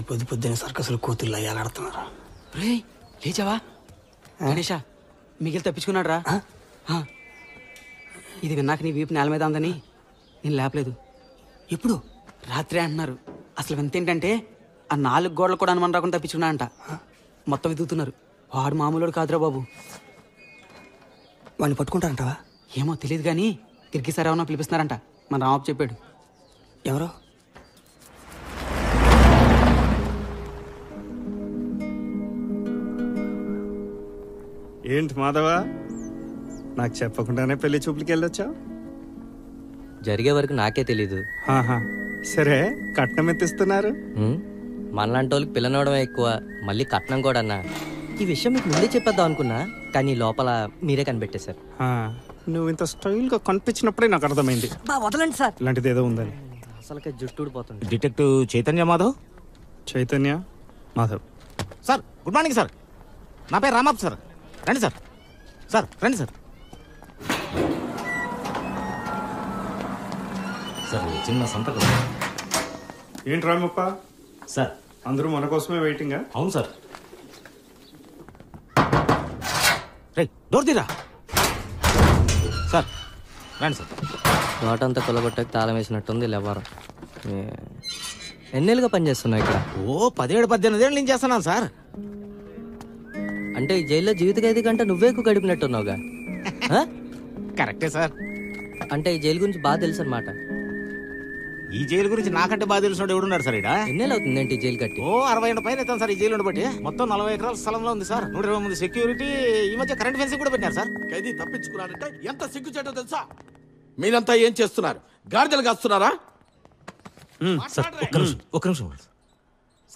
పొద్దు పొద్దున్న సర్కస్లు కూతుర్లు అయ్యాలాడుతున్నారు. రే లేచావా గణేష? మిగిలి తప్పించుకున్నాడు రా. ఇది విన్నాక నీ వీపు నేల మీద ఉందని నేను లేపలేదు. ఎప్పుడు? రాత్రే అంటున్నారు. అసలు వింత ఏంటంటే ఆ 4 గోడలు కూడా అనుమానం రాకుండా తప్పించుకున్నా అంట. మొత్తం వెతుకుతున్నారు. వాడు మామూలుడు కాదురా బాబు. వాడిని పట్టుకుంటారంటావా? ఏమో తెలియదు కానీ గిరిగిసారి ఏమన్నా పిలిపిస్తున్నారంట. మన రామప్ప చెప్పాడు. ఎవరో? ఏంటి మాధవ, నాకు చెప్పకుండానే పెళ్లి చూపులకి వెళ్ళొచ్చావు? జరిగే వరకు నాకే తెలీదు. సరే, కట్నం ఎంత ఇస్తున్నారు? మనలాంటి వాళ్ళకి పిల్లనవడమే ఎక్కువ, మళ్ళీ కట్నం కూడా అన్నా. ఈ విషయం మీకు ముందే చెప్పేద్దాం అనుకున్నా, కానీ లోపల మీరే కనిపెట్టేశారు. నువ్వు ఇంత స్టైల్ గా కనిపించినప్పుడే నాకు అర్థమైంది వదలండి సార్, ఇలాంటిది ఏదో ఉందని. అసలుకే జుట్టు ఊడిపోతుంది. Detective Chaitanya Madhav. Chaitanya Madhav sir, good morning sir. నా పేరు రామప్ప సార్. రండి సార్. సార్ రండి సార్. సార్ చిన్న సంతకం. ఏంటి రామప్ప సార్? అందరూ మన కోసమే వెయిటింగా? అవును సార్. రైట్, డోర్ తీరా. సార్ రండి సార్. నోటంతా కొల్లగొట్టకి తాళం వేసినట్టుంది లేవారం. ఎన్నేళ్ళుగా పనిచేస్తున్నావు ఇక్కడ? ఓ 17-18 ఏళ్ళు నేను చేస్తున్నాను సార్. అంటే ఈ జైల్లో జీవిత ఖైదీ కంటే నువ్వే ఎక్కువ గడిపినట్టున్నావుగా. కరెక్టే సార్. అంటే ఈ జైలు గురించి బాగా తెలుసు అనమాట. ఈ జైలు గురించి నాకంటే బాగా తెలిసినోడు ఎవడున్నాడు సార్? ఇక్కడ ఎన్నేళ్ళు అవుతుంది ఏంటి ఈ జైలు కట్టి? ఓ 60 ఏళ్ళ పైన అవుతాం సార్ ఈ జైలు ఉండబట్టి. మొత్తం 40 ఎకరాల స్థలంలో ఉంది సార్. 120 మంది సెక్యూరిటీ, ఈ మధ్య కరెంట్ ఫెన్సింగ్ కూడా పెట్టారు సార్. ఖైదీ తప్పించుకున్నారంటే ఎంత సిగ్గుచేటో తెలుసా? మీరంతా ఏం చేస్తున్నారు? గాడిదలు కాస్తున్నారా? సార్ ఒక్క నిమిషం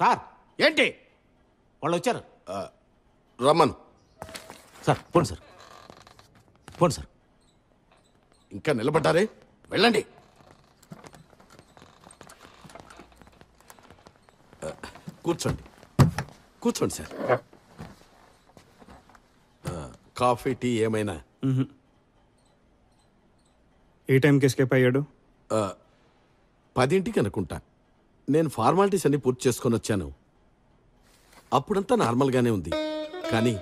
సార్. ఏంటి? వాళ్ళు వచ్చారు. రమ్మను. సార్ పోండి సార్, పోండి సార్. ఇంకా నిలబడ్డారే, వెళ్ళండి. కూర్చోండి, కూర్చోండి సార్. కాఫీ, టీ ఏమైనా? ఏ టైంకి ఎస్కేప్ అయ్యాడు? 10ంటికి అనుకుంటా. నేను ఫార్మాలిటీస్ అన్ని పూర్తి చేసుకొని వచ్చాను. అప్పుడంతా నార్మల్గానే ఉంది, కానీ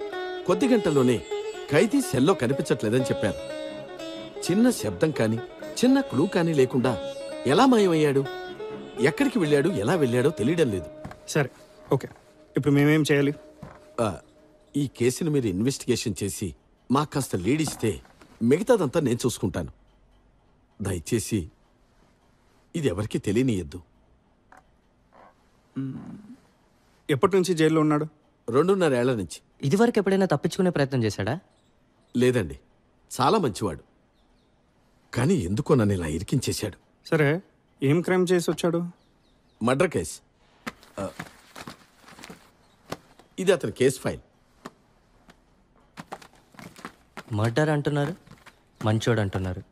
కొద్ది గంటల్లోనే ఖైదీ సెల్లో కనిపించట్లేదని చెప్పారు. చిన్న శబ్దం కానీ చిన్న క్లూ కానీ లేకుండా ఎలా మాయమయ్యాడు, ఎక్కడికి వెళ్ళాడు, ఎలా వెళ్ళాడో తెలియడం లేదు. సరే, ఓకే. ఇప్పుడు మేమేం చేయాలి? ఈ కేసుని మీరు ఇన్వెస్టిగేషన్ చేసి మాకు కాస్త లీడ్ ఇస్తే మిగతాదంతా నేను చూసుకుంటాను. దయచేసి ఇది ఎవరికి తెలియనియద్దు. ఎప్పటి నుంచి జైల్లో ఉన్నాడు? 2.5 ఏళ్ల నుంచి. ఇదివరకు ఎప్పుడైనా తప్పించుకునే ప్రయత్నం చేశాడా? లేదండి, చాలా మంచివాడు. కానీ ఎందుకో నన్ను ఇలా ఇరికించేశాడు. సరే, ఏం క్రైమ్ చేసి వచ్చాడు? Murder case. ఇది అతని కేస్ ఫైల్. మర్డర్ అంటున్నారు, మంచోడు అంటున్నారు.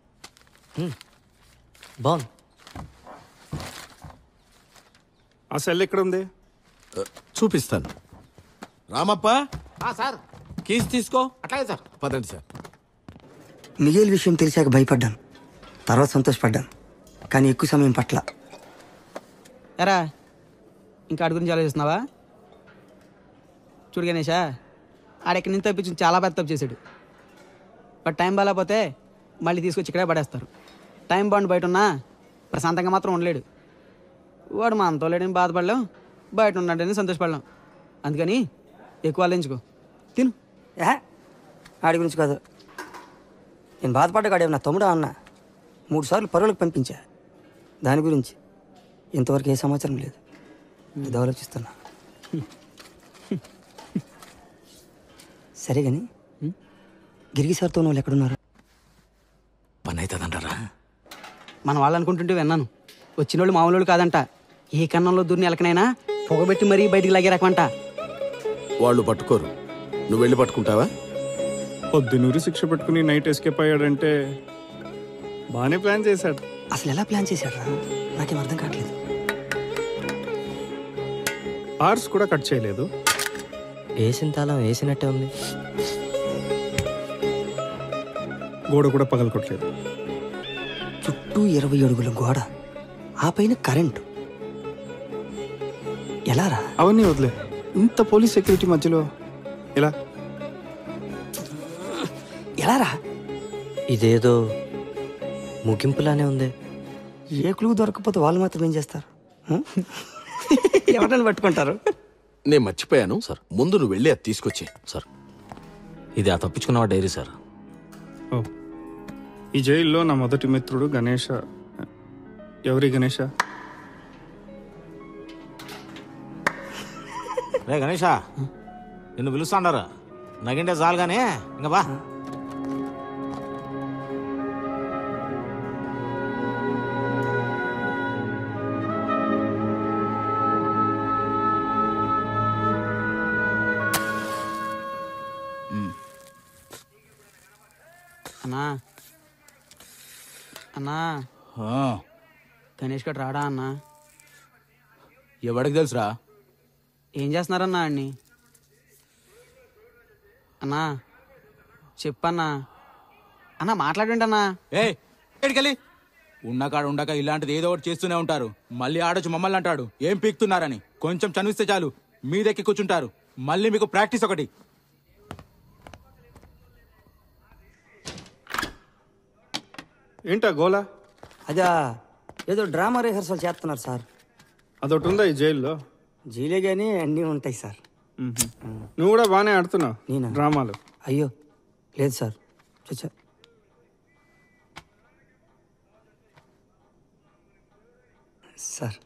బాగుంది. ఆ సెల్ ఎక్కడ ఉంది? చూపిస్తాను. రామప్ప, సార్ కీస్ తీసుకో. అట్లాగే సార్. పదండి సార్. మిగిలిన విషయం తెలిసాక భయపడ్డాను, తర్వాత సంతోషపడ్డాను, కానీ ఎక్కువ సమయం పట్ల. ఎరా ఇంకా ఆడి గురించి ఆలోచిస్తున్నావా? చూడు గణేషా, ఆడెక్కడి నుంచి తప్పించి చాలా పెద్ద తప్పు చేశాడు. బట్ టైం బాగాలేకపోతే మళ్ళీ తీసుకొచ్చి ఇక్కడే పడేస్తారు. టైం బాగుండి బయట ఉన్నా ప్రశాంతంగా మాత్రం ఉండలేడు. వాడు మా అంతో లేడని బాధపడలేం, బయట ఉన్నాడని సంతోషపడలేం. అందుకని ఎక్కువ ఆలోచించుకో, తిను. ఆడి గురించి కాదు, నేను బాధపడ్డగాడే నా తమ్ముడా అన్న 3 సార్లు పరువులకు పంపించా. దాని గురించి ఇంతవరకు ఏ సమాచారం లేదు. ఇది ఆలోచిస్తున్నా. సరే కానీ గిరిగి సార్తో వాళ్ళు ఎక్కడున్నారు? పని అవుతుందంటారా? మన వాళ్ళు అనుకుంటుంటే విన్నాను, వచ్చిన వాళ్ళు మామూలు కాదంట. ఏ కన్నంలో దూరిని ఎలకనైనా పొగబెట్టి మరీ బయటికి లాగే రకమంట. వాళ్ళు పట్టుకోరు, నువ్వు వెళ్ళి పట్టుకుంటావా? పొద్దునూరి శిక్ష పెట్టుకుని నైట్ ఎస్కేప్ అయ్యాడంటే బాగానే ప్లాన్ చేశాడు. అసలు ఎలా ప్లాన్ చేశాడు రా? నాకేం అర్థం కావట్లేదు. ఆర్స్ కూడా కట్ చేయలేదు. వేసిన తాళం వేసినట్టే ఉంది. గోడ కూడా పగలకొట్టలేదు. చుట్టూ 20 అడుగుల గోడ, ఆ పైన కరెంటు. ఎలా రా? అవన్నీ వదిలే. ఇంత పోలీస్ సెక్యూరిటీ మధ్యలో ఎలా? ఎలా రా? ఇదేదో ముగింపులానే ఉంది. ఏ క్లూ దొరకకపోతే వాళ్ళు మాత్రం ఏం చేస్తారు? ఎవరైనా పట్టుకుంటారు. నేను మర్చిపోయాను సార్, ముందు నువ్వు వెళ్ళి అది తీసుకొచ్చే. సార్ ఇది ఆ తప్పించుకున్న డైరీ సార్. ఓ, ఈ జైల్లో నా మొదటి మిత్రుడు గణేష. ఎవరి గణేష? రే గణేషా, నిన్ను పిలుస్తాండారు. నగిండే చాలుగానే ఇంకా బా. అన్నా అన్నా గణేష్ గడ్ రాడా అన్నా? ఎవడికి తెలుసురా? ఏం చేస్తున్నారన్నా అన్ని? అన్నా చెప్పన్నా. అన్నా మాట్లాడండి అన్నా. ఎక్కడికెళ్ళి ఉన్నకాడ ఉండక ఇలాంటిది ఏదో ఒకటి చేస్తూనే ఉంటారు. మళ్ళీ ఆడొచ్చు మమ్మల్ని అంటాడు ఏం పీక్తున్నారని. కొంచెం చనివిస్తే చాలు మీదెక్కి కూర్చుంటారు. మళ్ళీ మీకు ప్రాక్టీస్ ఒకటి. ఏంటా గోలా? అదా ఏదో డ్రామా రిహర్సల్ చేస్తున్నారు సార్. అదొకటి ఉందా ఈ జైల్లో? జైలే కానీ అన్నీ ఉంటాయి సార్. నువ్వు కూడా బాగానే ఆడుతున్నావు నేనా? డ్రామాలు. అయ్యో లేదు సార్. చచ్చా సార్.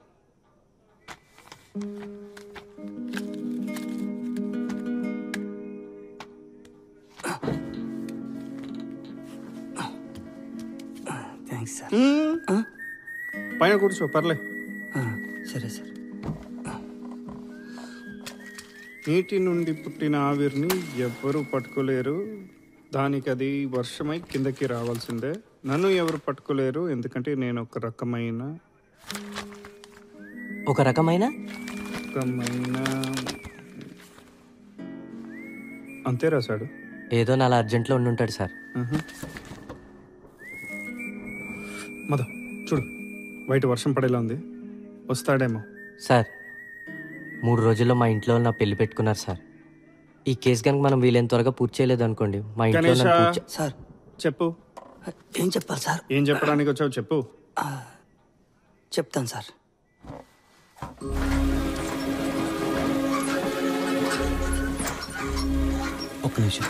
Thanks sir. పైన కూర్చో, పర్లే. సరే సార్. నీటి నుండి పుట్టిన ఆవిరిని ఎవ్వరూ పట్టుకోలేరు. దానికి అది వర్షమై కిందకి రావాల్సిందే. నన్ను ఎవరు పట్టుకోలేరు, ఎందుకంటే నేను ఒక రకమైన అంతే రాశాడు. ఏదో నాలా అర్జెంట్లో ఉండుంటాడు సార్. మధు చూడు, బయట వర్షం పడేలా ఉంది, వస్తాడేమో. సార్ 3 రోజుల్లో మా ఇంట్లో నా పెళ్లి పెట్టుకున్నారు సార్. ఈ కేసు కనుక మనం వీలైన త్వరగా పూర్తి చేయలేదు అనుకోండి, మా ఇంట్లో నన్ను పూర్తి సార్ చెప్పు. ఏం చెప్పాలి సార్? ఏం చెప్పడానికి వచ్చావు చెప్పు. చెప్తాను సార్. ఒక్క నిమిషం,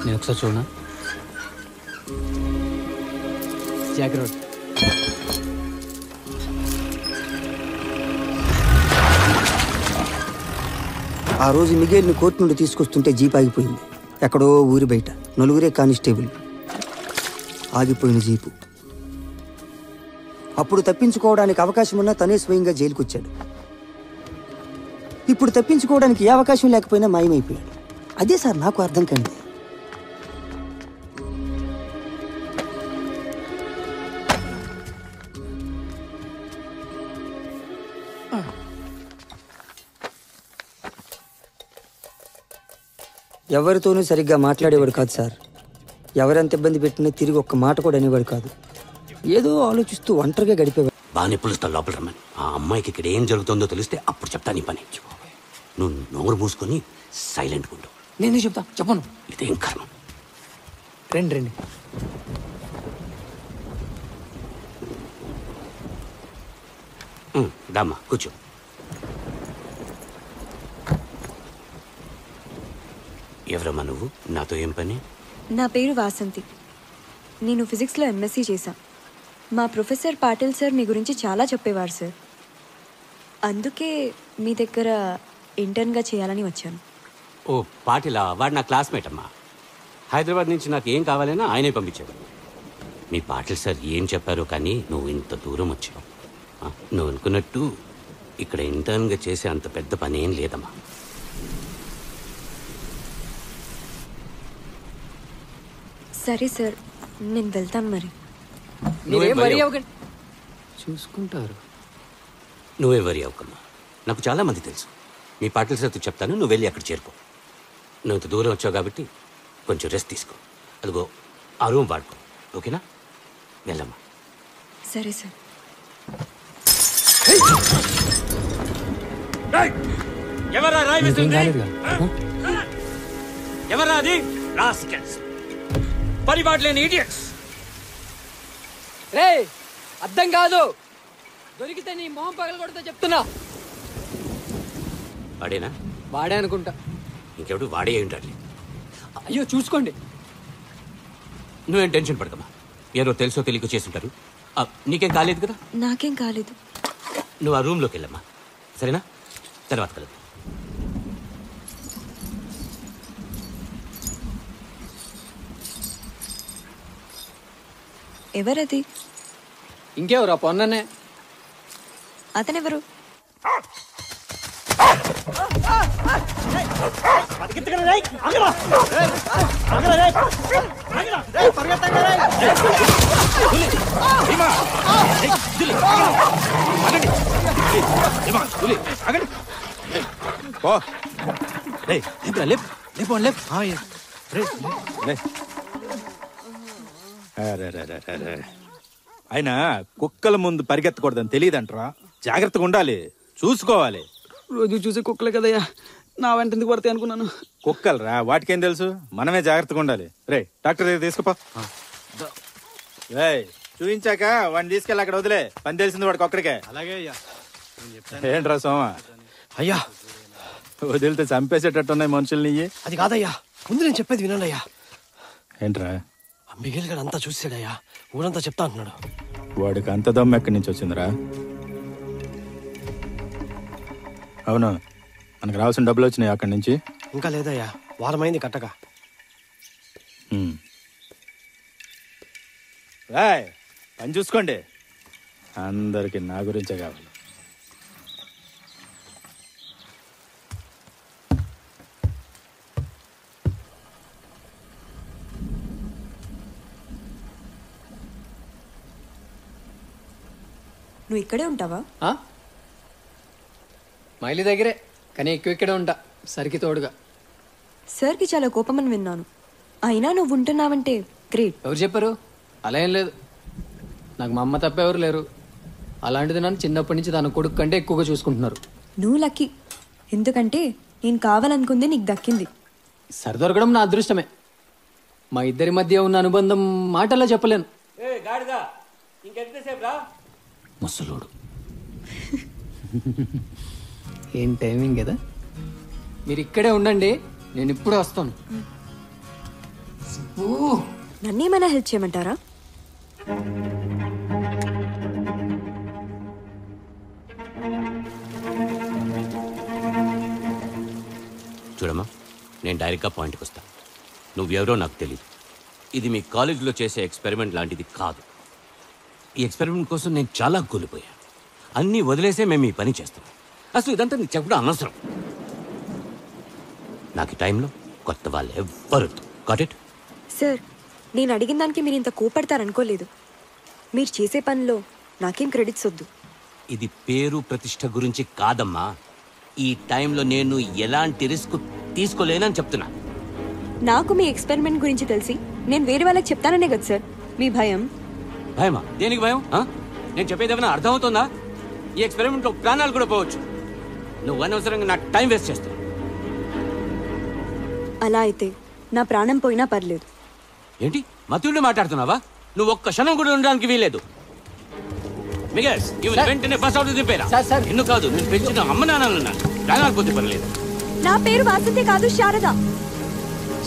నేను ఒకసారి చూడనా? జాగ్రత్త. ఆ రోజు మిగేల్ని కోర్టు నుండి తీసుకొస్తుంటే జీప్ ఆగిపోయింది. ఎక్కడో ఊరి బయట 4 కానిస్టేబుల్. ఆగిపోయిన జీపు. అప్పుడు తప్పించుకోవడానికి అవకాశం ఉన్నా తనే స్వయంగా జైలుకు వచ్చాడు. ఇప్పుడు తప్పించుకోవడానికి ఏ అవకాశం లేకపోయినా మాయమైపోయాడు. అదే సార్ నాకు అర్థం కండి. ఎవరితోనూ సరిగ్గా మాట్లాడేవాడు కాదు సార్. ఎవరెంత ఇబ్బంది పెట్టినా తిరిగి ఒక్క మాట కూడా అనేవాడు కాదు. ఏదో ఆలోచిస్తూ ఒంటరిగా గడిపేవాడు. బాగానే పిలుస్తా లోపల రమ్మని. ఆ అమ్మాయికి ఇక్కడ ఏం జరుగుతుందో తెలిస్తే అప్పుడు చెప్తా నీ పని. నువ్వు నోరు మూసుకొని సైలెంట్గా ఉండు. నేను చెప్తా, చెప్పను. ఇదేం కర్మ. రండి దామ్మా కూర్చో. ఎవరమ్మా నువ్వు? నాతో ఏం పని? నా పేరు వాసంతి. నేను ఫిజిక్స్లో ఎంఎస్సీ చేశా. మా ప్రొఫెసర్ పాటిల్ సార్ మీ గురించి చాలా చెప్పేవారు సార్. అందుకే మీ దగ్గర ఇంటర్న్గా చేయాలని వచ్చాను. ఓ పాటిలా? వాడు నా క్లాస్మేట్ అమ్మా. హైదరాబాద్ నుంచి నాకు ఏం కావాలన్నా ఆయనే పంపించాడు. మీ పాటిల్ సార్ ఏం చెప్పారో కానీ నువ్వు ఇంత దూరం వచ్చావు. నువ్వు అనుకున్నట్టు ఇక్కడ ఇంటర్న్గా చేసే అంత పెద్ద పని ఏం లేదమ్మా. సరే సార్, నేను వెళ్తాను మరి. చూసుకుంటారు. నువ్వే వరి అవ్వకమ్మా. నాకు చాలా మంది తెలుసు. మీ పాటిల్ సార్తో చెప్తాను, నువ్వు వెళ్ళి అక్కడ చేరుకో. నువ్వు ఇంత దూరం వచ్చావు కాబట్టి కొంచెం రెస్ట్ తీసుకో. అదిగో ఆ రూమ్ వాడుకో, ఓకేనా? వెళ్ళమ్మా. సరే సార్. ఎవరా రాయి నీకేం విసింది? కాలేదుగా? ఎవరా అది? Rascals, పరిపాట్లేని idiots. రే అర్థం కాదు, దొరికితే నీ మొహం పగల కొడితే చెప్తున్నా. వాడేనా? వాడే అనుకుంటా. ఇంకెవడు వాడే అయి ఉంటాడు. అయ్యో చూసుకోండి. నువ్వేం టెన్షన్ పడకమ్మా, ఎవరో తెలుసో తెలియక చేసుంటారు. నీకేం కాలేదు కదా? నాకేం కాలేదు. నువ్వు ఆ రూమ్లోకి వెళ్ళమ్మా, సరేనా? తర్వాత కలదు. ఎవరది? ఇంకెవరు? ఆ పొన్ననే. అతనెవరు? ఆయన కుక్కల ముందు పరిగెత్తకూడదని తెలియదంటరా. జాగ్రత్తగా ఉండాలి, చూసుకోవాలి. రోజు చూసే కుక్కలే కదయ్యా, నా వెంట ఎందుకు పడతాయి అనుకున్నాను. కుక్కలరా, వాటికేం తెలుసు. మనమే జాగ్రత్తగా ఉండాలి. రే డాక్టర్ దగ్గర తీసుకుపో. చూపించాక వాడిని తీసుకెళ్ళి అక్కడ వదిలే. పని తెలిసింది వాడికి ఒక్కడికే. అలాగే అయ్యా. ఏంట్రా సోమ? అయ్యా వదిలితే చంపేసేటట్టున్నాయి మనుషుల్ని. అది కాదయ్యా, ముందు నేను చెప్పేది వినండి. ఏంట్రా? మిగిల్ గడ అంతా చూసాడయ్యా, ఊరంతా చెప్తా అంటున్నాడు. వాడికి అంత దమ్ము ఎక్కడి నుంచి వచ్చిందిరా? అవును, మనకు రావాల్సిన డబ్బులు వచ్చినాయి అక్కడి నుంచి? ఇంకా లేదయ్యా, వారమైంది కట్టక. పని చూసుకోండి. అందరికి నా గురించే కావాలి. నువ్వు ఇక్కడే ఉంటావా? మైలి దగ్గరే, కానీ ఎక్కువ ఇక్కడే ఉంటా సరికి తోడుగా. సార్కి చాలా కోపమని విన్నాను, అయినా నువ్వు ఉంటున్నావంటే గ్రేట్. ఎవరు చెప్పారు? అలా ఏం లేదు. నాకు మా అమ్మ తప్ప ఎవరు లేరు. అలాంటిది నన్ను చిన్నప్పటి నుంచి తన కొడుకు కంటే ఎక్కువగా చూసుకుంటున్నారు. నువ్వు లక్కీ, ఎందుకంటే నేను కావాలనుకుంది నీకు దక్కింది. సరిదొరకడం నా అదృష్టమే. మా ఇద్దరి మధ్య ఉన్న అనుబంధం మాటల్లో చెప్పలేను. ముసలోడు ఏం టైమింగ్ కదా. మీరు ఇక్కడే ఉండండి, నేను ఇప్పుడే వస్తాను. నన్నేమైనా హెల్ప్ చేయమంటారా? చూడమ్మా, నేను డైరెక్ట్గా పాయింట్కి వస్తాను. నువ్వెవరో నాకు తెలియదు. ఇది మీ కాలేజీలో చేసే ఎక్స్పెరిమెంట్ లాంటిది కాదు. ఈ ఎక్స్పెరిమెంట్ కోసం నేను చాలా కూలిపోయాను. అన్నీ వదిలేసే మేము ఈ పని చేస్తాం. అసలు ఇదంతా నీకు చెప్పడం అనవసరం. నాకు ఈ టైంలో కొత్త వాళ్ళు ఎవ్వరు. Got it? సార్, నేను అడిగిన దానికి మీరు ఇంత కోపడతారనుకోలేదు. మీరు చేసే పనిలో నాకేం క్రెడిట్స్ వద్దు. ఇది పేరు ప్రతిష్ట గురించి కాదమ్మా. ఈ టైంలో నేను ఎలాంటి రిస్క్ తీసుకోలేనని చెప్తున్నా. నాకు మీ ఎక్స్పెరిమెంట్ గురించి తెలిసి నేను వేరే వాళ్ళకి చెప్తాననే కదా సార్ మీ భయం. భయమా? దేనికి భయం? నేను చెప్పేది ఏమైనా అర్థమవుతుందా? ఈ ఎక్స్పెరిమెంట్లో ప్రాణాలు కూడా పోవచ్చు. నువ్వు అనవసరంగా నా టైం వేస్ట్ చేస్తావు. అలా అయితే నా ప్రాణం పోయినా పర్లేదు. ఏంటి మతుడిని మాట్లాడుతున్నావా? నువ్వు ఒక్క క్షణం కూడా ఉండడానికి వీలేదు. మిగస్ ఇవన్నీ వెంటనే బస్ అవుట్ దింపేరా. ఎన్ను కాదు, నేను పెంచిన అమ్మ నాన్నలున్నా. ప్రాణాలు పోతే పర్లేదు. నా పేరు వాసంతి కాదు, శారద.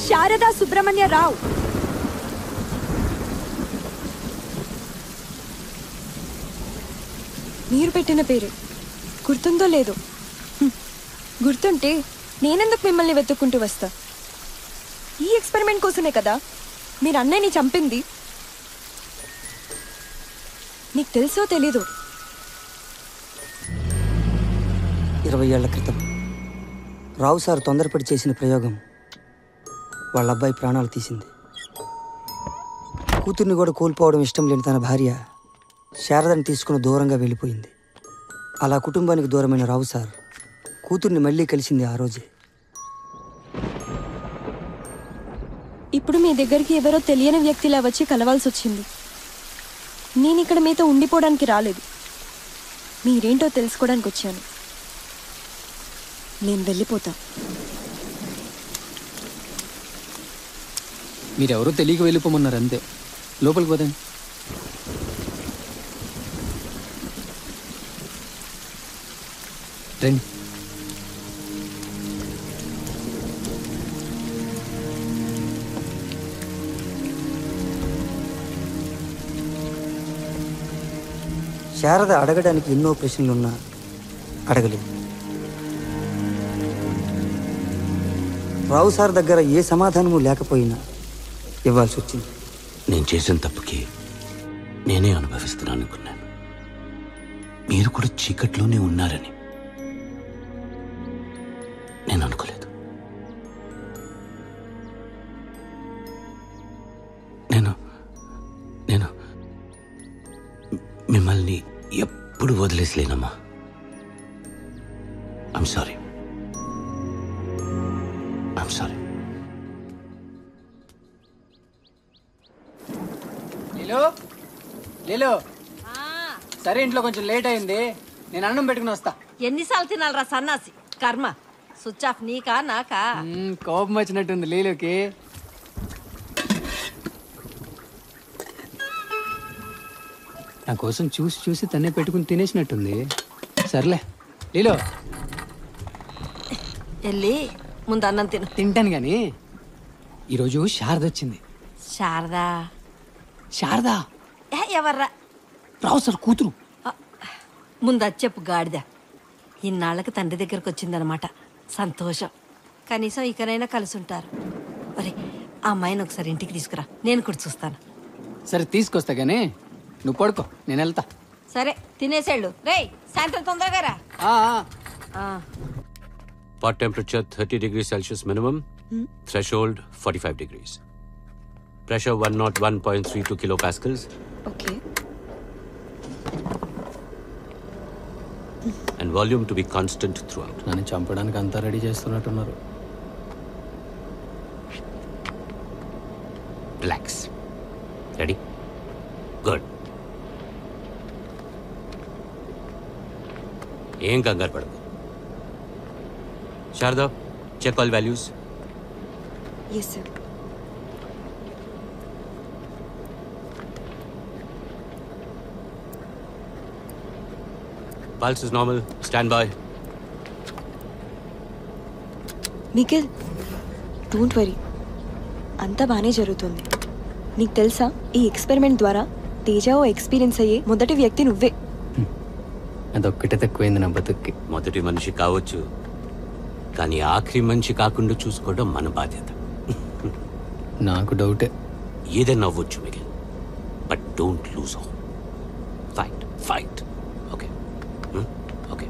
శారదా సుబ్రహ్మణ్య రావు. మీరు పెట్టిన పేరే గుర్తుందో లేదో. గుర్తుంటే నేనెందుకు మిమ్మల్ని వెతుక్కుంటూ వస్తా? ఈ ఎక్స్పెరిమెంట్ కోసమే కదా మీరు అన్నయ్యని చంపింది. నీకు తెలుసో తెలీదు, 20 ఏళ్ల క్రితం రావు సార్ తొందరపడి చేసిన ప్రయోగం వాళ్ళ అబ్బాయి ప్రాణాలు తీసింది. కూతుర్ని కూడా కోల్పోవడం ఇష్టం లేని తన భార్య శారదని తీసుకుని దూరంగా వెళ్ళిపోయింది. అలా కుటుంబానికి దూరమైన రావు సార్ కూతుర్ని మళ్ళీ కలిసింది ఆ రోజే. ఇప్పుడు మీ దగ్గరికి ఎవరో తెలియని వ్యక్తిలా వచ్చి కలవాల్సి వచ్చింది. నేను ఇక్కడ మీతో ఉండిపోవడానికి రాలేదు, మీరేంటో తెలుసుకోవడానికి వచ్చాను. నేను వెళ్ళిపోతా. మీరెవరో తెలియక వెళ్ళిపోమన్నారు అంతే. లోపలికి పోదండి. రండి. శారద అడగడానికి ఎన్నో ప్రశ్నలున్నా అడగలేదు. రావు సార్ దగ్గర ఏ సమాధానము లేకపోయినా ఇవ్వాల్సి వచ్చింది. నేను చేసిన తప్పుకి నేనే అనుభవిస్తున్నాను అనుకున్నాను. మీరు కూడా చీకట్లోనే ఉన్నారని నేను అనుకోలేదు. నేను మిమ్మల్ని ఎప్పుడు వదిలేసలేనమ్మా. I'm sorry. లేలో సరే, ఇంట్లో కొంచెం లేట్ అయింది, నేను అన్నం పెట్టుకుని వస్తా. ఎన్నిసార్లు తినాలరా సన్నాసి కర్మ. స్విచ్ ఆఫ్ నీకా నాకా? కోపం వచ్చినట్టుంది లీలోకి. నా కోసం చూసి చూసి తన్నే పెట్టుకుని తినేసినట్టుంది. సర్లే లీలో, వెళ్ళి ముందు అన్నం తిను. తింటాను గాని ఈరోజు శారద వచ్చింది. శారదా? శారదా ఎవర్రా? రావు సార్ కూతురు. ముందు అది చెప్పు గాడిద. ఇన్నాళ్ళకి తండ్రి దగ్గరకు వచ్చిందనమాట. సంతోషం. కనీసం ఇకనైనా కలిసి ఉంటారు. ఒరే, ఆ అమ్మాయిని ఒకసారి ఇంటికి తీసుకురా, నేను కూడా చూస్తాను. సరే తీసుకొస్తా గానీ నువ్వు పడుకో, నేను వెళ్తా. సరే తినేసేళ్ళు. రే, సాయంత్రం తొందరగా రా. Pot temperature 30 degrees Celsius minimum. Threshold 45 degrees. Pressure 101.32 kilopascals. Okay. And volume to be constant throughout. నన్ను చంపడానికి అంతా రెడీ చేస్తున్నట్టున్నారు. Relax. Ready? Good. ఏం కంగారు పడదు. Sharada, check all values. Yes, sir. Pulse is normal. Stand by. Nikhil, don't worry, అంతా బాగానే జరుగుతుంది. నీకు తెలుసా, ఈ ఎక్స్పెరిమెంట్ ద్వారా తేజ ఓ ఎక్స్పీరియన్స్ అయ్యే మొదటి వ్యక్తి నువ్వే. అదొక్కటే తక్కువైంది నా బతుక్కి. మొదటి మనిషి కావచ్చు, కానీ ఆఖరి మనిషి కాకుండా చూసుకోవడం మన బాధ్యత. నాకు డౌటే. ఏదైనా అవ్వచ్చు Miguel, but don't lose hope. Fight. Okay okay.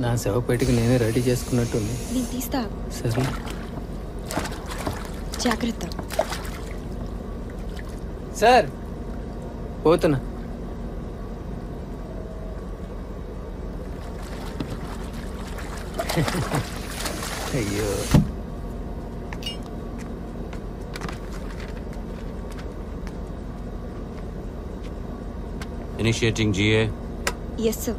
నా శవ పెట్టుకు నేనే రెడీ చేసుకున్నట్టుంది. నేను తీస్తా. సరే జాగ్రత్త. సార్ పోతున్నా. అయ్యో, Initiating GA. Yes, sir.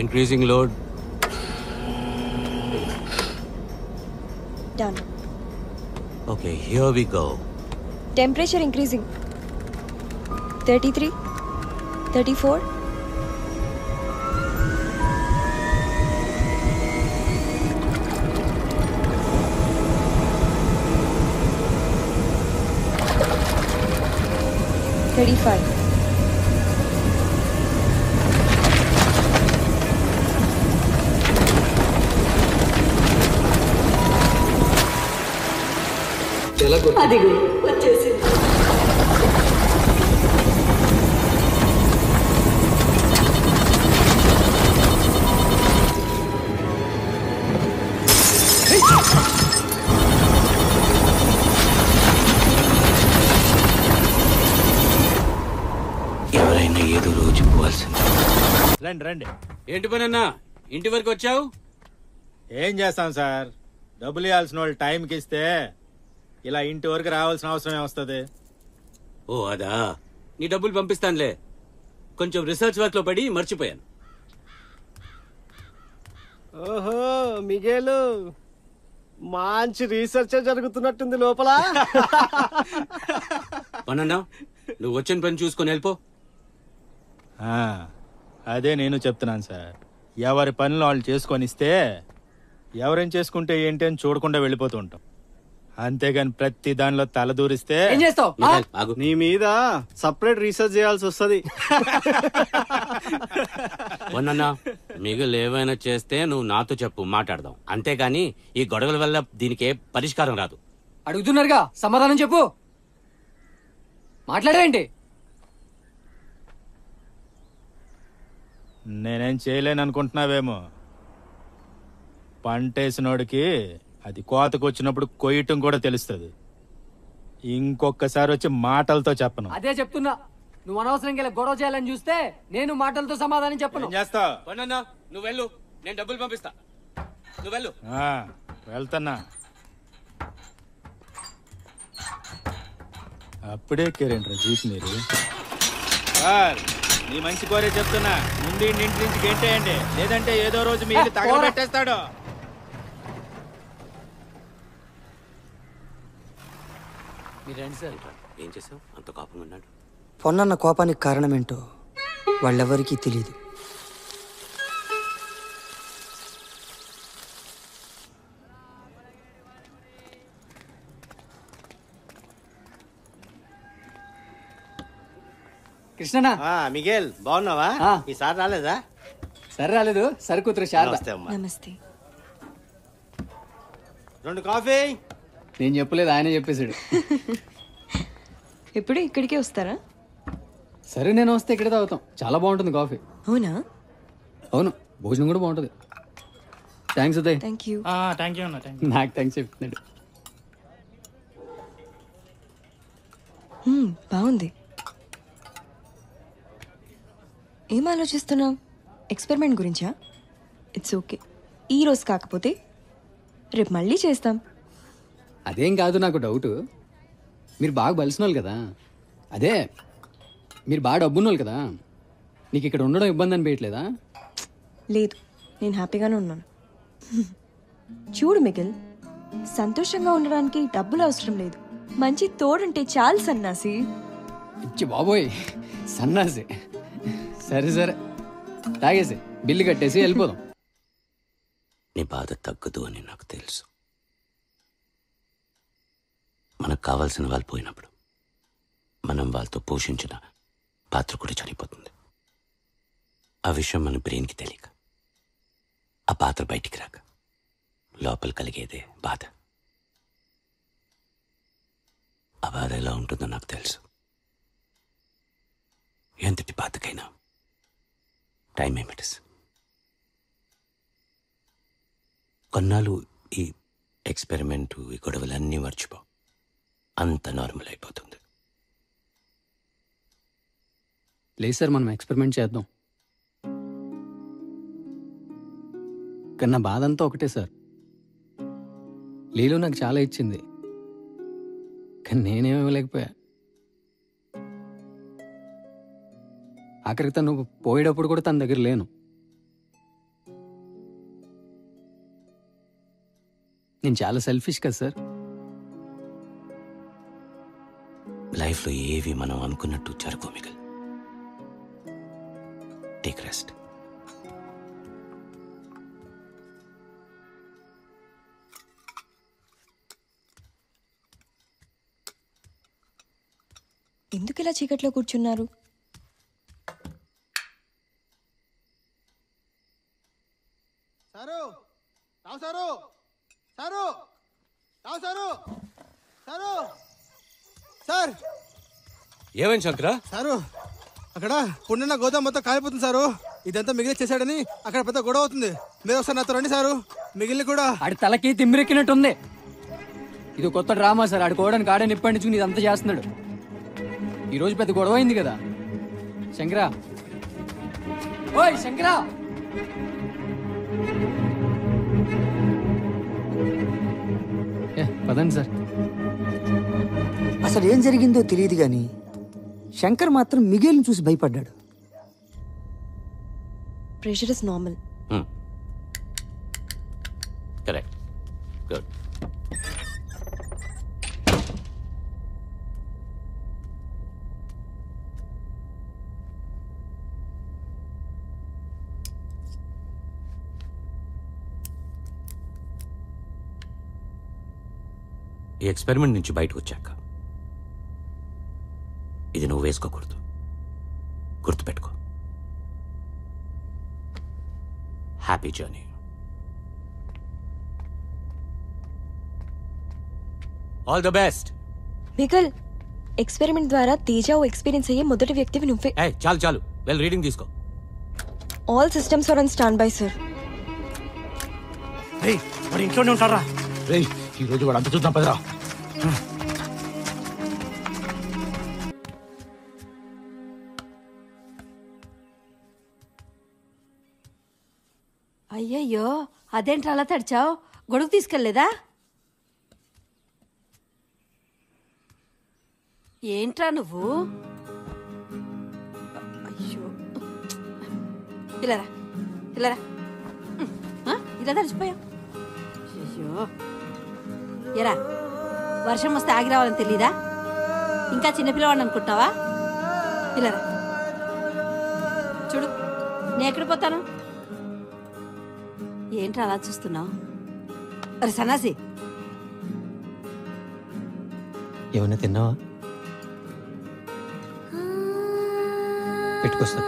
Increasing load. Done. Okay, here we go. Temperature increasing. 33, 34. అదిగో వచ్చేసింది. ఎవరైనా ఏదో రోజు పోవాల్సింది. రండి. ఏంటి పనన్నా, ఇంటి వరకు వచ్చావు? ఏం చేస్తాం సార్, డబ్బులు ఇవ్వాల్సిన వాళ్ళు టైంకి ఇస్తే ఇలా ఇంటి వరకు రావాల్సిన అవసరం ఏమొస్తుంది? ఓ అదా, నీ డబ్బులు పంపిస్తానులే. కొంచెం రీసెర్చ్ వర్క్ లో పడి మర్చిపోయాను. ఓహో మిగేలు, మంచి రీసెర్చ్ జరుగుతున్నట్టుంది లోపల. పనన్నా, నువ్వు వచ్చిన పని చూసుకొని వెళ్ళిపో. అదే నేను చెప్తున్నాను సార్. ఎవరి పనులు వాళ్ళు చేసుకొని ఇస్తే ఎవరేం చేసుకుంటే ఏంటి అని చూడకుండా వెళ్ళిపోతూ ఉంటాం. అంతేగాని ప్రతి దానిలో తల దూరిస్తే ఏం చేస్తావు? నీ మీద సపరేట్ రీసెర్చ్ చేయాల్సి వస్తుంది. పనన్నా, మిగులు ఏమైనా చేస్తే నువ్వు నాతో చెప్పు, మాట్లాడదాం. అంతేగాని ఈ గొడవల వల్ల దీనికి ఏ పరిష్కారం రాదు. అడుగుతున్నారుగా, సమాధానం చెప్పు. మాట్లాడేంటి? నేనేం చేయలేను అనుకుంటున్నావేమో. పంటేసినోడికి అది కోతకు వచ్చినప్పుడు కొయ్యటం కూడా తెలుస్తుంది. ఇంకొకసారి వచ్చి మాటలతో చెప్పను. అదే చెప్తున్నా, నువ్వు అనవసరంగా ఇలా గొడవ చేయాలని చూస్తే నేను మాటలతో సమాధానం చెప్పను. చేస్తావు? పనన్నా, నువ్వు వెళ్ళు, నేను డబ్బులు పంపిస్తా. నువ్వు వెళ్ళు. వెళ్తున్నా. అప్పుడే కేరేంట్రా జీప్ మీరు. సార్, నీ మంచి కోరే చెప్తున్నా, ముందు ఇంటి నుంచి గెంటేయండి, లేదంటే ఏదో రోజు మీ ఇల్లు తగలబెట్టేస్తాడు. ఏం చేసావు? అంత కోపంగా ఉన్నాడు. పొన్నన్న కోపానికి కారణమేంటో వాళ్ళెవరికీ తెలియదు. కృష్ణనా? మిగేల్ బాగున్నావా? ఈసారి రాలేదా? సరే రాలేదు, సరికూతురు శారద. నమస్తే. 2 కాఫీ. నేను చెప్పలేదు, ఆయనే చెప్పేశాడు. ఎప్పుడు ఇక్కడికే వస్తారా? సరే, నేను వస్తే ఇక్కడే తాగుతాం. చాలా బాగుంటుంది కాఫీ. అవునా? అవును, భోజనం కూడా బాగుంటుంది. థ్యాంక్స్ ఉదయ్. Thank you. నాకు థ్యాంక్స్ చెప్తున్నాడు. బాగుంది. ఏం ఆలోచిస్తున్నావు? ఎక్స్పెరిమెంట్ గురించా? It's okay. ఈ రోజు కాకపోతే రేపు మళ్ళీ చేస్తాం. అదేం కాదు, నాకు డౌట్. మీరు బాగా బలిసిన వాళ్ళు కదా, అదే మీరు బాగా డబ్బున్నోళ్ళు కదా, నీకు ఇక్కడ ఉండడం ఇబ్బంది అనిపించట్లేదా? లేదు, నేను హ్యాపీగానే ఉన్నాను. చూడు మిగిల్, సంతోషంగా ఉండడానికి డబ్బులు అవసరం లేదు, మంచి తోడుంటే చాలు సన్నాసి. ఇచ్చి బాబోయ్, సన్నాసి. సరే సరే, తాగేసి బిల్లు కట్టేసి వెళ్ళిపోదాం. నీ బాధ తగ్గదు అని నాకు తెలుసు. మనకు కావాల్సిన వాళ్ళు పోయినప్పుడు మనం వాళ్ళతో పోషించిన పాత్ర కూడా చనిపోతుంది. ఆ విషయం మన బ్రెయిన్కి తెలియక, ఆ పాత్ర బయటికి రాక లోపల కలిగేదే బాధ. ఆ బాధ ఎలా ఉంటుందో నాకు తెలుసు. ఎంతటి బాధకైనా టైం ఏమిటస్. కొన్నాళ్ళు ఈ ఎక్స్పెరిమెంట్, ఈ గొడవలన్నీ మర్చిపో, అంత నార్మల్ అయిపోతుంది. లేదు సార్, మనం ఎక్స్పెరిమెంట్ చేద్దాం. కానీ నా బాధ అంతా ఒకటే సార్. లీలు నాకు చాలా ఇచ్చింది, కానీ నేనేమివ్వలేకపోయా. ఆఖరికి తను పోయేటప్పుడు కూడా తన దగ్గర లేను. నేను చాలా సెల్ఫిష్ కదా సార్. లైఫ్లో ఏవి మనం అనుకున్నట్టు జరగవు మిగిల్. Take rest. ఎందుకు ఇలా చీకట్లో కూర్చున్నారు? సారు, రావు సారు, సారు, రావు సారు, సారు, సార్. ఏమైంది శంకరా? సారు, అక్కడ పుణ్యన్న గోదాం మొత్తం కాలిపోతుంది సారు. ఇదంతా మిగిలి చేశాడని అక్కడ పెద్ద గొడవ అవుతుంది. మీరు ఒకసారి నాతో రండి సారు. మిగిలిన కూడా ఆడి తలకి తిమ్మిరెక్కినట్టుంది. ఇది కొత్త డ్రామా సార్. ఆడుకోవడానికి ఆడే నిప్పండించుకుని ఇదంతా చేస్తున్నాడు. ఈరోజు పెద్ద గొడవ అయింది కదా. శంకరా, ఓయ్ శంకరా, పదండి సార్. అసలు ఏం జరిగిందో తెలియదు కానీ శంకర్ మాత్రం మిగేల్ని చూసి భయపడ్డాడు. Pressure is normal. Correct. Good. ఈ ఎక్స్పెరిమెంట్ నుంచి బయటకు వచ్చాక ఇది నువ్వు వేసుకోకూడదు. గుర్తుపెట్టుకో. Happy journey. All the best. Miguel, experiment ద్వారా తేజ ఎక్స్పీరియన్స్ అయ్యే మొదటి వ్యక్తివి నువ్వే. చాలు చాలు, వెల్ రీడింగ్ తీసుకో. All systems are on standby sir. వాడు ఇంట్లోనే ఉంటారా? రే, ఈ రోజు వాడు అంత చూద్దాం పదరా. అయ్యయ్యో, అదేంట్రా అలా తడిచావు? గొడుగు తీసుకెళ్లేదా? ఏంట్రా నువ్వు? అయ్యో, ఇలారా ఇలారా, ఇలా తడిచిపోయావు. అయ్యో, ఎరా వర్షం వస్తే ఆగి రావాలని తెలీదా? ఇంకా చిన్నపిల్లవాడిని అనుకుంటున్నావా? ఇలారా చూడు, నేను ఎక్కడ పోతాను? ఏంట్రా అలా చూస్తున్నావు? అరే సన్నాసి, ఏమన్నా తిన్నావా? పెట్టుకొస్తా.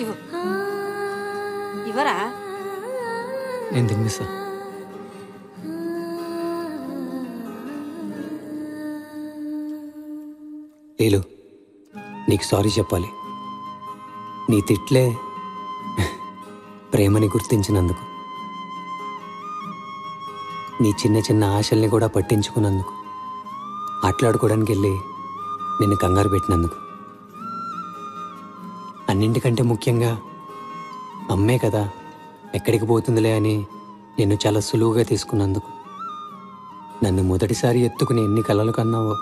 ఇవ్వు. ఇవ్వరా? నేను తినిపిస్తా. లేలు, నీకు సారీ చెప్పాలి. నీ తిట్లే ప్రేమని గుర్తించినందుకు, నీ చిన్న చిన్న ఆశల్ని కూడా పట్టించుకున్నందుకు, ఆటలాడుకోవడానికి వెళ్ళి నిన్ను కంగారు పెట్టినందుకు, అన్నింటికంటే ముఖ్యంగా అమ్మే కదా ఎక్కడికి పోతుందిలే అని నిన్ను చాలా సులువుగా తీసుకున్నందుకు, నన్ను మొదటిసారి ఎత్తుకుని ఎన్ని కలలు కన్నావో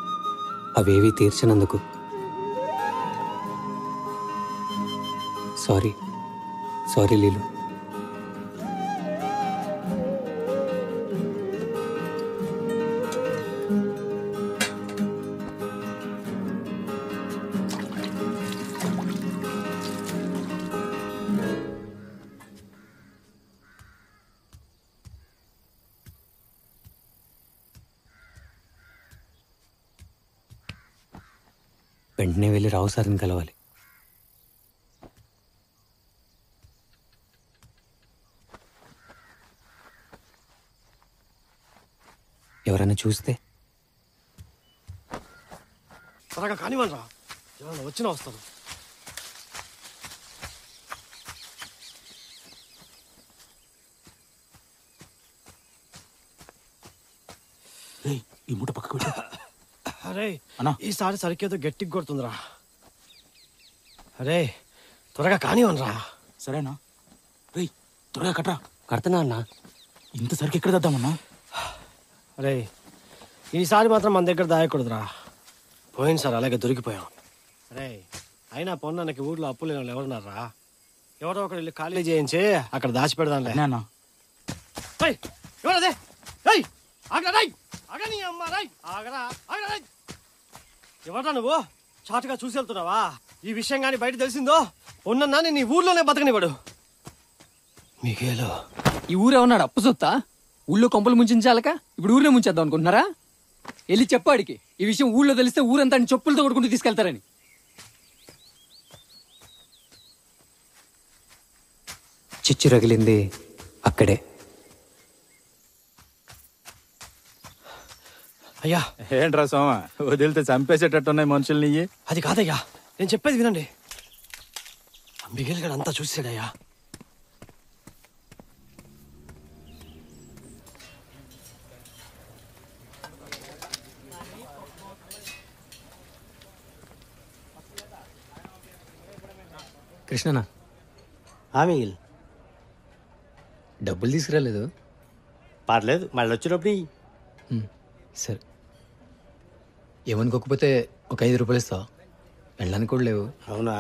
అవేవీ తీర్చినందుకు సారీ. సారీ లీలు. వెంటనే వెళ్ళి రావు సార్ని కలవాలి. ఎవరైనా చూస్తే త్వరగా కానివ్వండి రా, ఎవరైనా వచ్చినా వస్తాను. ఈ మూట పక్కకు పెట్టు. అరే ఈసారి సరికేదో గట్టిగా కొడుతుందిరా. అరే త్వరగా కానివ్వండి రా. సరేనా? రే, త్వరగా కట్రా. కడతనా అన్నా? ఇంత సరికి ఎక్కడ తెద్దామన్నా? అరే ఈసారి మాత్రం మన దగ్గర దాయకూడదురా. పోయింది సార్, అలాగే దొరికిపోయాం. అరే అయినా పొన్నకి ఊర్లో అప్పులు లేని వాళ్ళు ఎవరున్నారా? ఎవరో ఒకరు వెళ్ళి ఖాళీ చేయించి అక్కడ దాచిపెడదాంలే. ఎవరదే? ఎవరా నువ్వు? చాటుగా చూసి వెళ్తున్నావా? ఈ విషయం కానీ బయట తెలిసిందో ఉన్నన్నా నేను ఈ ఊర్లోనే బతకనివ్వడు. మీకేలో ఈ ఊరే ఉన్నాడు అప్పు సొత్తా? ఊళ్ళో కొంపలు ముంచాలక ఇప్పుడు ఊర్లో ముంచేద్దాం అనుకుంటున్నారా? వెళ్ళి చెప్పాడికి ఈ విషయం ఊళ్ళో తెలిస్తే ఊరంతా చెప్పులతో కొడుకుంటూ తీసుకెళ్తారని. చిచ్చు రగిలింది అక్కడే. అయ్యా ఏంట్రా సోమ, వదిలితే చంపేసేటట్టున్నాయి మనుషుల్ని. అది కాదయ్యా, నేను చెప్పేది వినండి. మిగిలి గడ అంతా చూసాడయ్యా. కృష్ణనా? మిగిల్ డబ్బులు తీసుకురాలేదు. పర్లేదు, మళ్ళీ వచ్చినప్పుడు సరే, ఏమనుకోకపోతే ఒక 5 రూపాయలు ఇస్తావా? వెళ్ళడానికి కూడా లేవు. అవునా?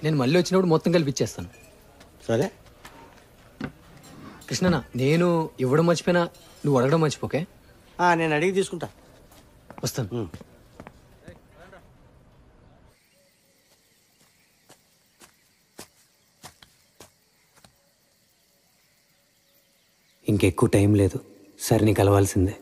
నేను మళ్ళీ వచ్చినప్పుడు మొత్తం కలిపి ఇచ్చేస్తాను. సరే. కృష్ణనా, నేను ఇవ్వడం మర్చిపోయినా నువ్వు అడగడం మర్చిపోకే. నేను అడిగి తీసుకుంటా. వస్తాను. ఇంకెక్కువ టైం లేదు. సరిని కలవాల్సిందే.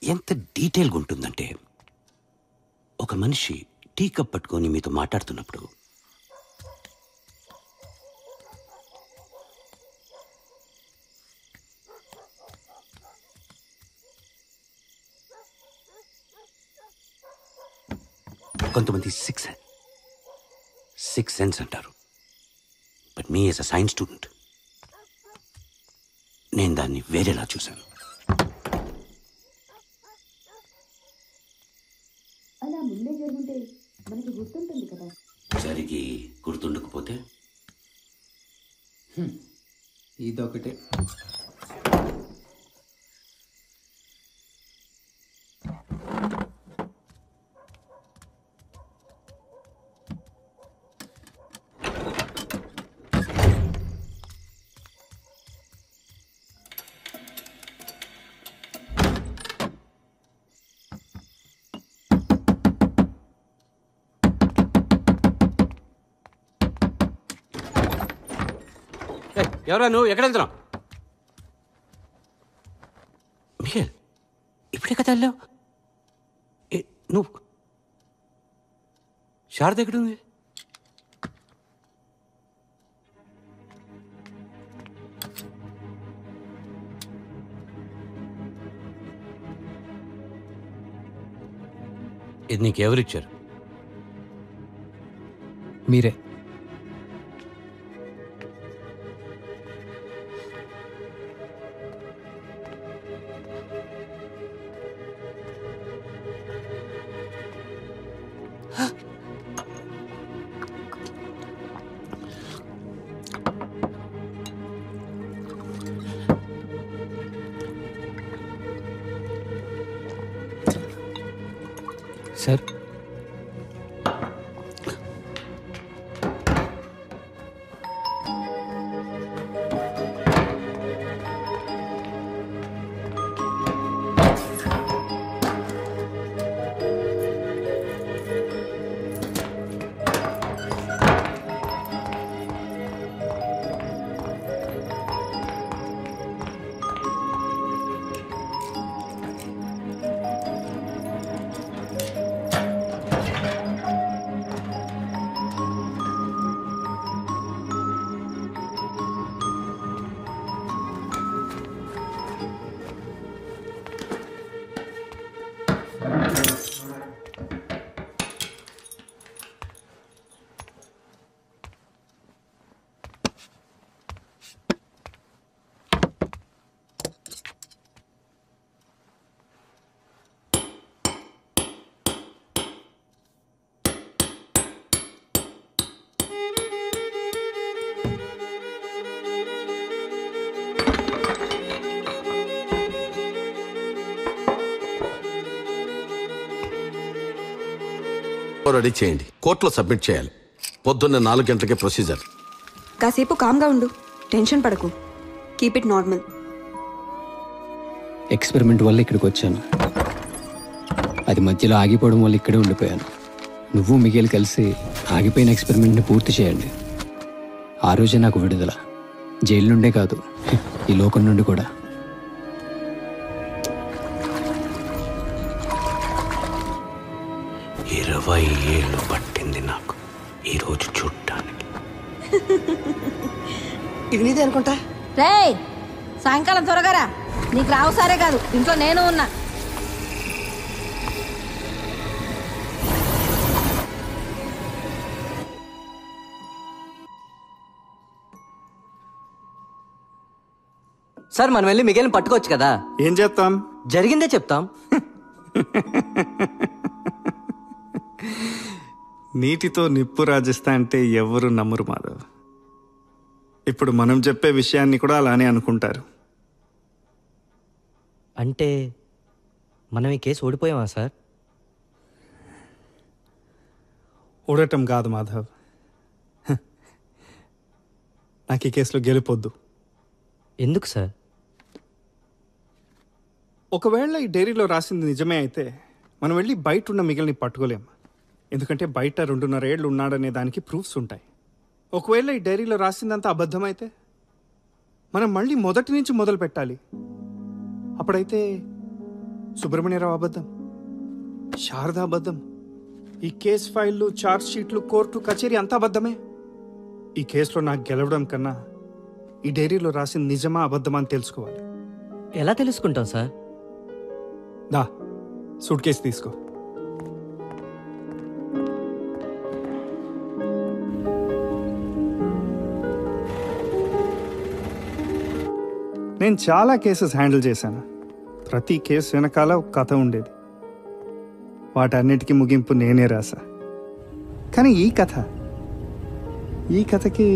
ఎంత డీటెయిల్గా ఉంటుందంటే, ఒక మనిషి టీ కప్ పట్టుకొని మీతో మాట్లాడుతున్నప్పుడు కొంతమంది సిక్స్ సెన్స్ అంటారు. But me as a science student నేను దాన్ని వేరేలా చూశాను. జరిగి గుర్తుండకపోతే ఇదొకటే. ఎవరా నువ్వు? ఎక్కడ వెళ్తున్నావు? మిఖేల్, ఇప్పుడే కదా వెళ్ళావు. నువ్వు శారద ఎక్కడుంది? ఇది నీకెవరిచ్చారు? మీరే. సార్, రెడీ చేయండి. కోర్టులో సబ్మిట్ చేయాలి. పొద్దున్న 4 గంటలకే ప్రొసీజర్. కాసేపు కామ్గా ఉండు, టెన్షన్ పడకు. Keep it normal. ఎక్స్పెరిమెంట్ వల్ల ఇక్కడికి వచ్చాను. అది మధ్యలో ఆగిపోవడం వల్ల ఇక్కడే ఉండిపోయాను. నువ్వు మిగిలి కలిసి ఆగిపోయిన ఎక్స్పెరిమెంట్ని పూర్తి చేయండి. ఆ రోజే నాకు విడుదల. జైలు నుండే కాదు, ఈ లోకం నుండి కూడా. ఏళ్ళు పట్టింది నాకు ఈరోజు చూడ్డానికి. ఇది నీదే అనుకుంటా. రేయ్, సాయంకాలం త్వరగా రా. నీకు రావు సారే కాదు, ఇంట్లో నేను ఉన్నా. సార్, మనం వెళ్ళి మిగిలిన పట్టుకోవచ్చు కదా. ఏం చేస్తాం? జరిగిందే చెప్తాం. నీటితో నిప్పు రాజిస్తా అంటే ఎవరు నమ్మరు మాధవ్. ఇప్పుడు మనం చెప్పే విషయాన్ని కూడా అలానే అనుకుంటారు. అంటే మనం ఈ కేసు ఓడిపోయామా సార్? ఓడటం కాదు మాధవ్, నాకు ఈ కేసులో గెలుపొద్దు. ఎందుకు సార్? ఒకవేళ ఈ డైరీలో రాసింది నిజమే అయితే మనం వెళ్ళి బయట ఉన్న మిగిలిని పట్టుకోలేం. ఎందుకంటే బయట 2.5 ఏళ్ళు ఉన్నాడనే దానికి ప్రూఫ్స్ ఉంటాయి. ఒకవేళ ఈ డైరీలో రాసిందంతా అబద్ధమైతే మనం మళ్ళీ మొదటి నుంచి మొదలు పెట్టాలి. అప్పుడైతే సుబ్రహ్మణ్యరావు అబద్ధం, శారద అబద్ధం, ఈ కేసు ఫైళ్ళు, ఛార్జ్ షీట్లు, కోర్టు కచేరీ అంతా అబద్ధమే. ఈ కేసులో నాకు గెలవడం కన్నా ఈ డైరీలో రాసింది నిజమా అబద్ధమా అని తెలుసుకోవాలి. ఎలా తెలుసుకుంటాం సార్? దా సూట్ కేసు తీసుకో. నేను చాలా కేసెస్ హ్యాండిల్ చేశాను. ప్రతి కేసు వెనకాల ఒక కథ ఉండేది. వాటన్నిటికీ ముగింపు నేనే రాసా. కానీ ఈ కథకి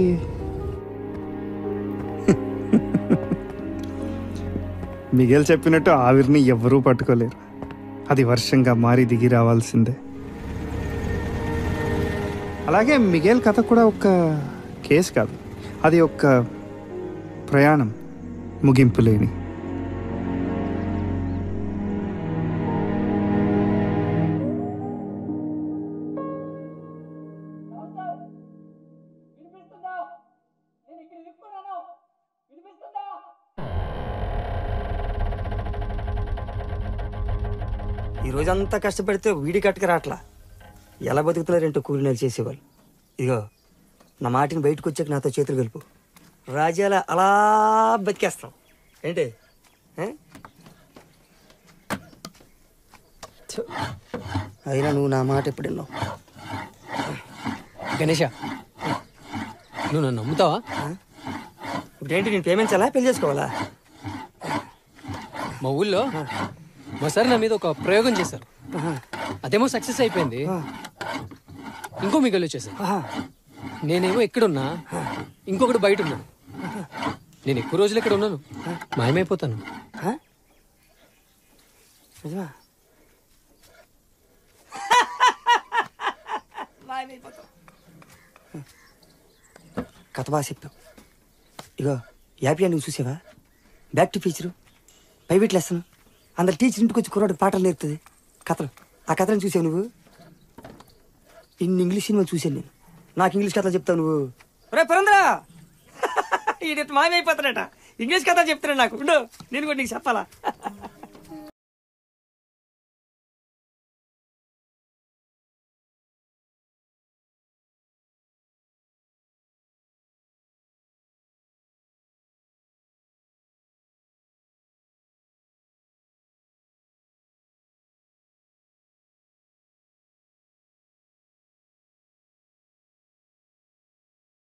మిగేల్ చెప్పినట్టు ఆవిరిని ఎవ్వరూ పట్టుకోలేరు. అది వర్షంగా మారి దిగి రావాల్సిందే. అలాగే మిగేల్ కథ కూడా ఒక కేసు కాదు, అది ఒక ప్రయాణం, ముగింపు లేని. ఈ రోజంతా కష్టపడితే వీడి కట్టుకు రాట్లా. ఎలా బతుకుతున్నారేంటో కూలి నెల చేసేవాళ్ళు. ఇదిగో నా మాటిని బయటకు వచ్చాక నాతో చేతులు కలుపు. రాజ్యాల అలా బతికేస్తాం ఏంటి? అయినా నువ్వు నా మాట ఎప్పుడు విన్నావు? గణేష, నువ్వు నన్ను నమ్ముతావా? ఇప్పుడేంటి, నేను పేమెంట్స్ పెళ్లి చేసుకోవాలా? మా ఊళ్ళో మా సార్ నా మీద ఒక ప్రయోగం చేశారు. అదేమో సక్సెస్ అయిపోయింది. ఇంకో మిగలు వచ్చేసారు. నేనేమో ఎక్కడున్నా, ఇంకొకటి బయట ఉన్నాను. నేను ఎక్కువ రోజులు ఎక్కడ ఉన్నాను, మాయమైపోతాను. కథ బాగా చెప్పావు. ఇగో యాపీ నువ్వు చూసావా? Back to feature, private lesson, అందరు టీచర్ ఇంటికి వచ్చి కుర్రాడు పాటలు నేర్పుతుంది. కథలు, ఆ కథలను చూసావు నువ్వు? ఇన్ని ఇంగ్లీష్ సినిమాలు చూసాను నేను. నాకు ఇంగ్లీష్ కథలు చెప్తావు నువ్వు? రే పురంద్రా, ఈ మాయమైపోతాడట, ఇంగ్లీష్ కథ చెప్తున్నాడు నాకు. నేను కూడా నీకు చెప్పాలా?